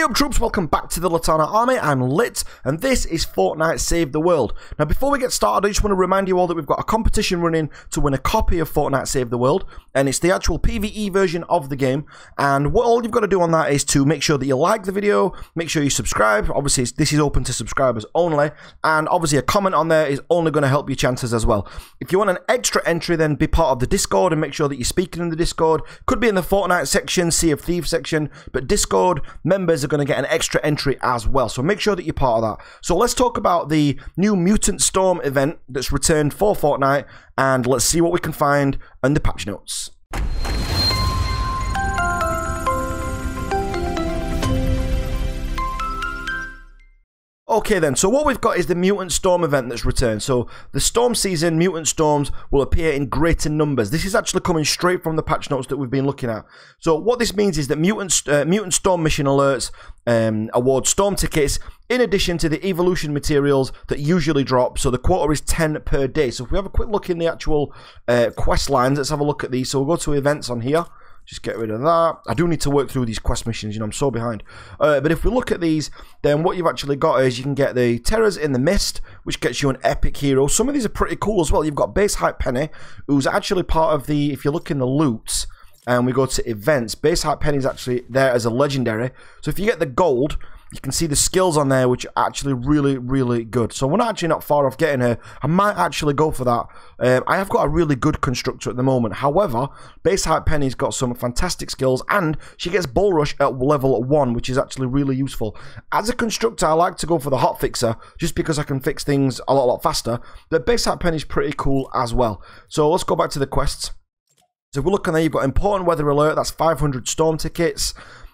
Hey up troops, welcome back to the Litanah army. I'm Lit and this is Fortnite Save the World. Now before we get started, I just want to remind you all that we've got a competition running to win a copy of Fortnite Save the World, and it's the actual PVE version of the game. And what all you've got to do on that is to make sure that you like the video, make sure you subscribe. Obviously this is open to subscribers only, and obviously a comment on there is only going to help your chances as well. If you want an extra entry, then be part of the Discord and make sure that you're speaking in the Discord. Could be in the Fortnite section, Sea of Thieves section, but Discord members are going to get an extra entry as well, so make sure that you're part of that. So let's talk about the new Mutant Storm event that's returned for Fortnite, and let's see what we can find in the patch notes. Okay then, so what we've got is the Mutant Storm event that's returned. So the Storm season, Mutant Storms will appear in greater numbers. This is actually coming straight from the patch notes that we've been looking at. So what this means is that Mutant Storm mission alerts award Storm tickets in addition to the evolution materials that usually drop. So the quota is 10 per day. So if we have a quick look in the actual quest lines, let's have a look at these. So we'll go to events on here. Just get rid of that. I do need to work through these quest missions, you know, I'm so behind. But if we look at these, then what you've actually got is you can get the Terrors in the Mist, which gets you an epic hero. Some of these are pretty cool as well. You've got Base Hype Penny, who's actually part of the, if you look in the loots, and we go to events, Base Hype Penny is actually there as a legendary. So if you get the gold, you can see the skills on there, which are actually really, really good. So we're actually not far off getting her. I might actually go for that. I have got a really good constructor at the moment. However, Base Hype Penny's got some fantastic skills, and she gets Bull Rush at level 1, which is actually really useful. As a constructor, I like to go for the Hot Fixer, just because I can fix things a lot faster. The Base Hype Penny's pretty cool as well. So let's go back to the quests. So if we look on there, you've got Important Weather Alert, that's 500 Storm tickets.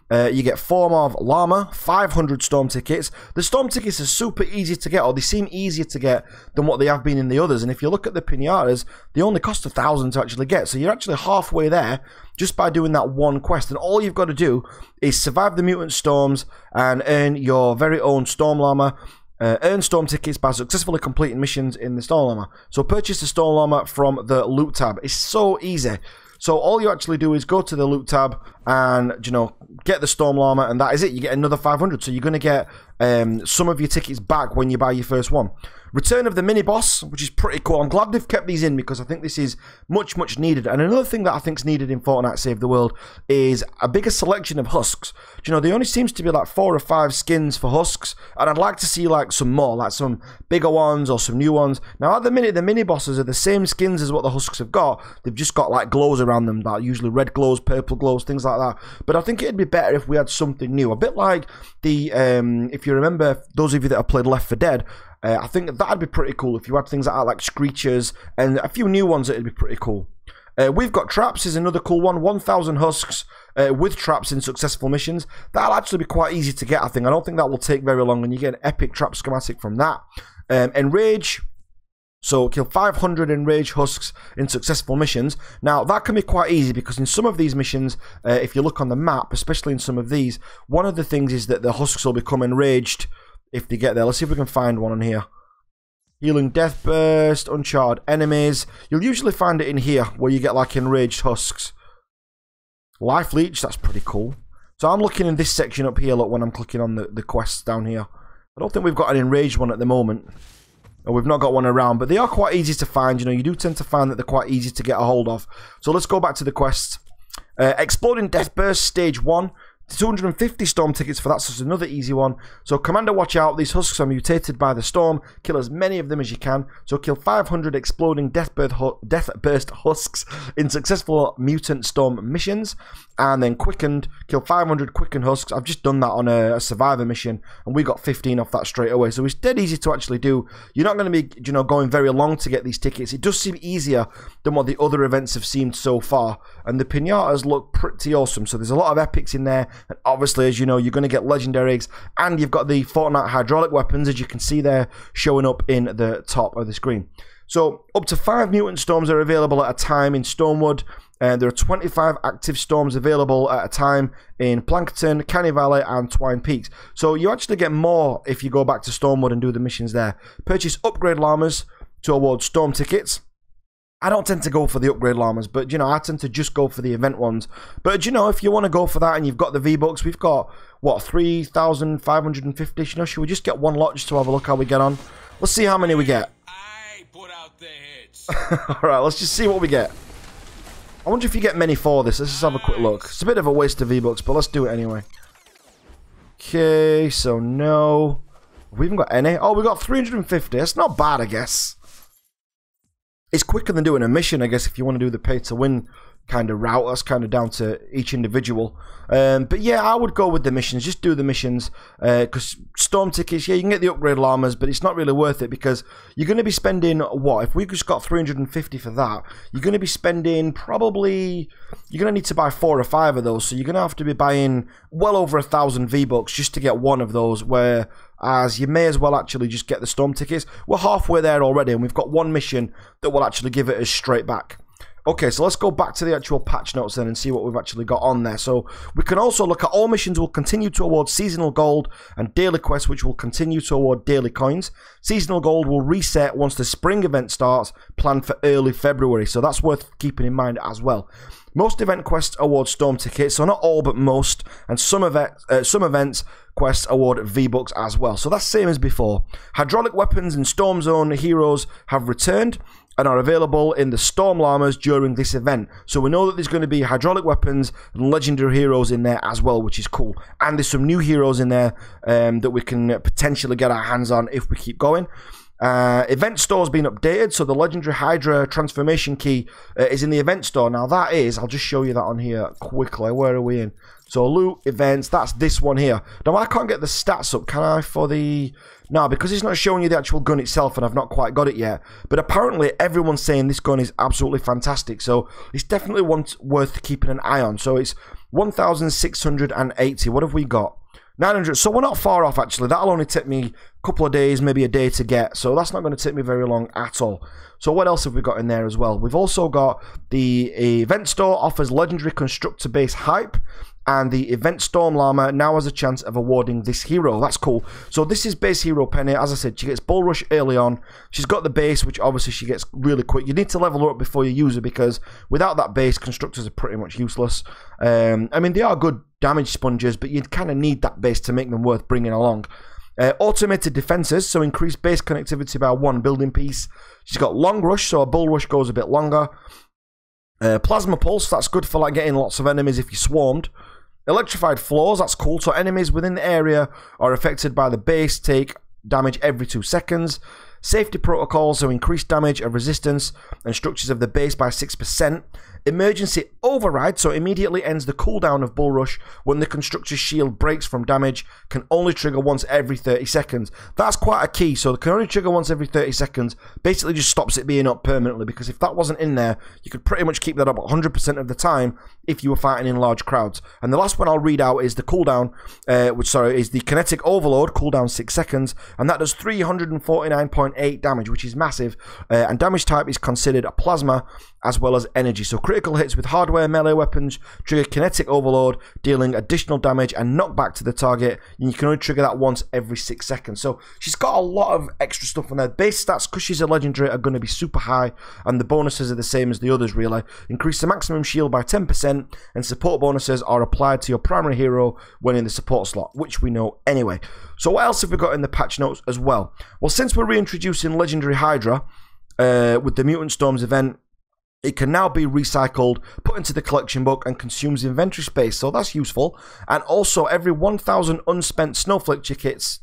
You get Form of Llama, 500 Storm tickets. The Storm tickets are super easy to get, or they seem easier to get than what they have been in the others. And if you look at the pinatas, they only cost 1,000 to actually get. So you're actually halfway there just by doing that one quest. And all you've got to do is survive the Mutant Storms and earn your very own Storm Llama. Earn Storm tickets by successfully completing missions in the Storm Llama. So purchase the Storm Llama from the loot tab. It's so easy. So all you actually do is go to the loot tab and, you know, get the Storm Llama, and that is it. You get another 500. So you're going to get some of your tickets back when you buy your first one. Return of the mini boss, which is pretty cool. I'm glad they've kept these in because I think this is much needed. And another thing that I think is needed in Fortnite Save the World is a bigger selection of husks. You know, there only seems to be like 4 or 5 skins for husks, and I'd like to see like some more, like some bigger ones or some new ones. Now at the minute, the mini bosses are the same skins as what the husks have got. They've just got like glows around them, like usually red glows, purple glows, things like that. But I think it'd be better if we had something new, a bit like the if you remember, those of you that have played Left 4 Dead, I think that'd be pretty cool if you had things like Screechers and a few new ones. It'd be pretty cool. We've got traps is another cool one. 1,000 husks with traps in successful missions. That'll actually be quite easy to get, I think. I don't think that will take very long, and you get an epic trap schematic from that. Enrage. So kill 500 Enrage husks in successful missions. Now that can be quite easy because in some of these missions, if you look on the map, especially in some of these, one of the things is that the husks will become enraged if they get there. Let's see if we can find one on here. Healing Death Burst, Uncharted Enemies. You'll usually find it in here where you get like enraged husks. Life Leech, that's pretty cool. So I'm looking in this section up here, look, when I'm clicking on the quests down here. I don't think we've got an enraged one at the moment. Or we've not got one around, but they are quite easy to find. You know, you do tend to find that they're quite easy to get a hold of. So let's go back to the quests. Exploding Death Burst, Stage 1. 250 Storm tickets for that, so it's another easy one. So Commander, watch out, these husks are mutated by the storm. Kill as many of them as you can. So kill 500 exploding Death Burst husks in successful Mutant Storm missions. And then quickened, kill 500 quickened husks. I've just done that on a survivor mission, and we got 15 off that straight away. So it's dead easy to actually do. You're not going to be, you know, going very long to get these tickets. It does seem easier than what the other events have seemed so far. And the pinatas look pretty awesome. So there's a lot of epics in there. And obviously, as you know, you're going to get legendaries, and you've got the Fortnite hydraulic weapons, as you can see there, showing up in the top of the screen. So up to 5 mutant storms are available at a time in Stormwood, and there are 25 active storms available at a time in Plankton, Canny Valley, and Twine Peaks. So you actually get more if you go back to Stormwood and do the missions there. Purchase upgrade llamas to award storm tickets. I don't tend to go for the upgrade llamas, but, you know, I tend to just go for the event ones. But, you know, if you want to go for that and you've got the V-Bucks, we've got, what, 3,550? You know, should we just get one lot just to have a look how we get on? Let's see how many we get. I put out the hits. Alright, let's just see what we get. I wonder if you get many for this. Let's just have a quick look. It's a bit of a waste of V-Bucks, but let's do it anyway. Okay, so no. Have we even got any? Oh, we got 350. That's not bad, I guess. It's quicker than doing a mission, I guess, if you want to do the pay-to-win kind of route. That's kind of down to each individual. But yeah, I would go with the missions. Just do the missions. Because storm tickets, yeah, you can get the upgrade llamas, but it's not really worth it because you're going to be spending, what? If we just got 350 for that, you're going to be spending probably, you're going to need to buy 4 or 5 of those. So you're going to have to be buying well over 1,000 V-Bucks just to get one of those, whereas you may as well actually just get the storm tickets. We're halfway there already, and we've got one mission that will actually give it us straight back. Okay, so let's go back to the actual patch notes then and see what we've actually got on there. So we can also look at all missions will continue to award seasonal gold and daily quests which will continue to award daily coins. Seasonal gold will reset once the spring event starts, planned for early February. So that's worth keeping in mind as well. Most event quests award storm tickets, so not all but most, and some events quests award V-Bucks as well. So that's same as before. Hydraulic weapons and Storm Zone heroes have returned and are available in the Storm Llamas during this event. So we know that there's going to be hydraulic weapons and legendary heroes in there as well, which is cool. And there's some new heroes in there that we can potentially get our hands on if we keep going. Event store's been updated, so the legendary Hydra transformation key is in the event store. Now that is, I'll just show you that on here quickly. Where are we in? So loot, events, that's this one here. Now I can't get the stats up, can I, for the... No, because it's not showing you the actual gun itself and I've not quite got it yet. But apparently everyone's saying this gun is absolutely fantastic, so it's definitely one worth keeping an eye on. So it's 1,680. What have we got? 900. So we're not far off, actually. That'll only take me a couple of days, maybe a day to get. So that's not going to take me very long at all. So what else have we got in there as well? We've also got the event store offers legendary constructor base hype. And the event Storm Llama now has a chance of awarding this hero. That's cool. So this is base hero Penny. As I said, she gets Bull Rush early on. She's got the base, which obviously she gets really quick. You need to level her up before you use her because without that base, constructors are pretty much useless. I mean, they are good damage sponges, but you kind of need that base to make them worth bringing along. Automated defenses, so increase base connectivity by 1 building piece. She's got Long Rush, so a Bull Rush goes a bit longer. Plasma Pulse, that's good for like getting lots of enemies if you swarmed. Electrified floors, that's cool. So enemies within the area are affected by the base take damage every 2 seconds. Safety protocols, so increase damage of resistance and structures of the base by 6%. Emergency override, so immediately ends the cooldown of Bull Rush when the constructor's shield breaks from damage, can only trigger once every 30 seconds. That's quite a key, so it can only trigger once every 30 seconds, basically just stops it being up permanently, because if that wasn't in there, you could pretty much keep that up 100% of the time if you were fighting in large crowds. And the last one I'll read out is the cooldown, is the kinetic overload, cooldown 6 seconds, and that does 349.8 damage, which is massive, and damage type is considered a plasma as well as energy. So critical hits with hardware melee weapons trigger kinetic overload, dealing additional damage and knockback to the target, and you can only trigger that once every 6 seconds. So she's got a lot of extra stuff on there. Base stats, because she's a legendary, are going to be super high, and the bonuses are the same as the others really. Increase the maximum shield by 10%, and support bonuses are applied to your primary hero when in the support slot, which we know anyway. So what else have we got in the patch notes as well? Well, since we're reintroducing legendary Hydra with the Mutant Storms event, it can now be recycled, put into the collection book, and consumes inventory space, so that's useful. And also, every 1,000 unspent snowflake tickets,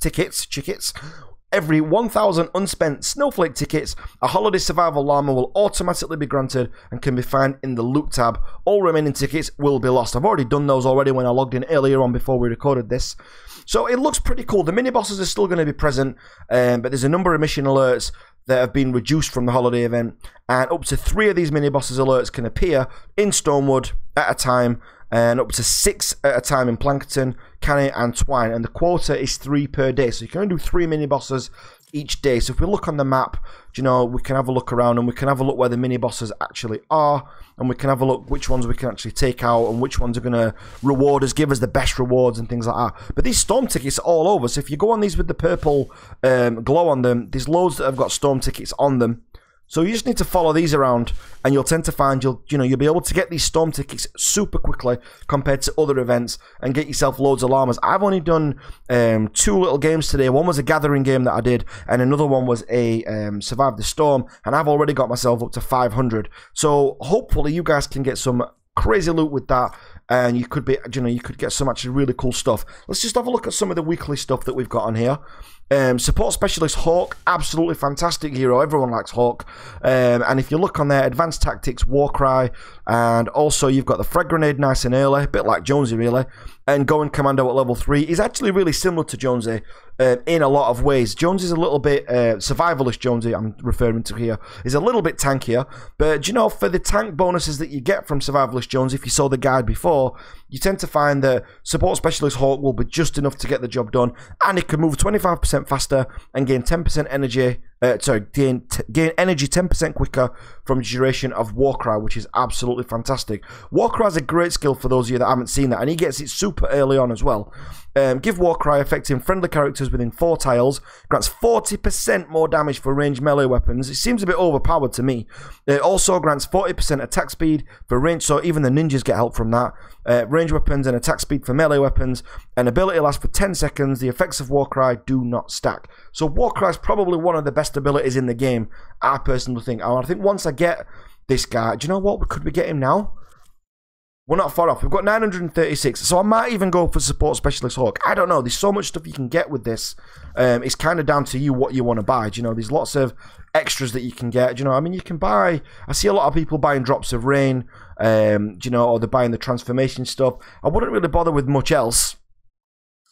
every 1,000 unspent snowflake tickets, a holiday survival llama will automatically be granted and can be found in the loot tab. All remaining tickets will be lost. I've already done those already when I logged in earlier on before we recorded this. So it looks pretty cool. The mini bosses are still going to be present, but there's a number of mission alerts that have been reduced from the holiday event, and up to 3 of these mini bosses alerts can appear in Stonewood at a time, and up to 6 at a time in Plankerton, Canny and Twine, and the quota is 3 per day, so you can only do 3 mini bosses each day. So if we look on the map, you know, we can have a look around and we can have a look where the mini bosses actually are, and we can have a look which ones we can actually take out and which ones are going to reward us, give us the best rewards and things like that. But these storm tickets are all over, so if you go on these with the purple glow on them, there's loads that have got storm tickets on them. So you just need to follow these around, and you'll tend to find you'll be able to get these storm tickets super quickly compared to other events, and get yourself loads of llamas. I've only done 2 little games today. One was a gathering game that I did, and another one was a survive the storm, and I've already got myself up to 500. So hopefully you guys can get some crazy loot with that, and you could be, you could get some actually really cool stuff. Let's just have a look at some of the weekly stuff that we've got on here. Support Specialist Hawk, absolutely fantastic hero. Everyone likes Hawk. And if you look on there, Advanced Tactics, Warcry, and also you've got the Frag Grenade nice and early, a bit like Jonesy really. And Going Commando at level 3 is actually really similar to Jonesy in a lot of ways. Jonesy's a little bit, survivalist Jonesy I'm referring to here, is a little bit tankier. But for the tank bonuses that you get from survivalist Jonesy, if you saw the guide before, you tend to find that Support Specialist Hawk will be just enough to get the job done, and it can move 25% faster and gain 10% energy. Gain energy 10% quicker from duration of Warcry, which is absolutely fantastic. Warcry is a great skill for those of you that haven't seen that, and he gets it super early on as well. Give Warcry affecting friendly characters within 4 tiles. Grants 40% more damage for ranged melee weapons. It seems a bit overpowered to me. It also grants 40% attack speed for range, so even the ninjas get help from that. Range weapons and attack speed for melee weapons. And ability lasts for 10 seconds. The effects of Warcry do not stack. So Warcry is probably one of the best abilities in the game, I personally think. I think once I get this guy, do you know what? Could we get him now? We're not far off. We've got 936, so I might even go for Support Specialist Hawk. I don't know. There's so much stuff you can get with this. It's kind of down to you what you want to buy. There's lots of extras that you can get. I mean, you can buy. I see a lot of people buying Drops of Rain, or they're buying the transformation stuff. I wouldn't really bother with much else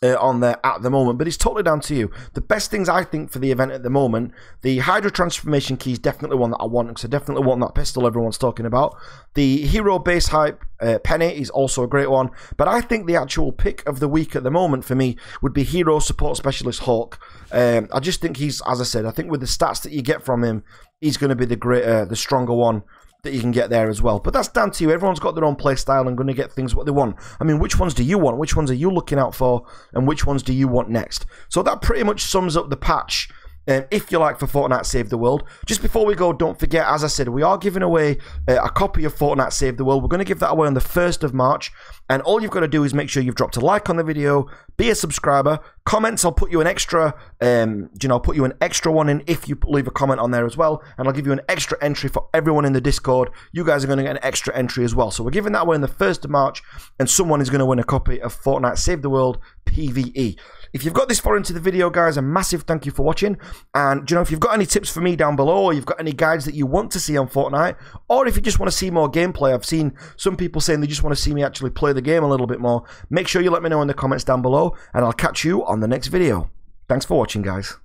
on there at the moment, but it's totally down to you. The best things I think for the event at the moment, the Hydra transformation key is definitely one that I want, because I definitely want that pistol everyone's talking about. The hero base hype penny is also a great one, but I think the actual pick of the week at the moment for me would be Hero Support Specialist Hawk. I just think he's, as I said, I think with the stats that you get from him, he's going to be the stronger one that you can get there as well. But that's down to you. Everyone's got their own play style and going to get things what they want. I mean, which ones do you want? Which ones are you looking out for? And which ones do you want next? So that pretty much sums up the patch, if you like, for Fortnite Save the World. Just before we go, don't forget, as I said, we are giving away a copy of Fortnite Save the World. We're going to give that away on the 1st of March. And all you've got to do is make sure you've dropped a like on the video, be a subscriber, comments. I'll put you an extra, I'll put you an extra one in if you leave a comment on there as well. And I'll give you an extra entry for everyone in the Discord. You guys are going to get an extra entry as well. So we're giving that away on the 1st of March, and someone is going to win a copy of Fortnite Save the World PVE. If you've got this far into the video, guys, a massive thank you for watching. And, if you've got any tips for me down below, or you've got any guides that you want to see on Fortnite, or if you just want to see more gameplay, I've seen some people saying they just want to see me actually play the game a little bit more, make sure you let me know in the comments down below, and I'll catch you on the next video. Thanks for watching, guys.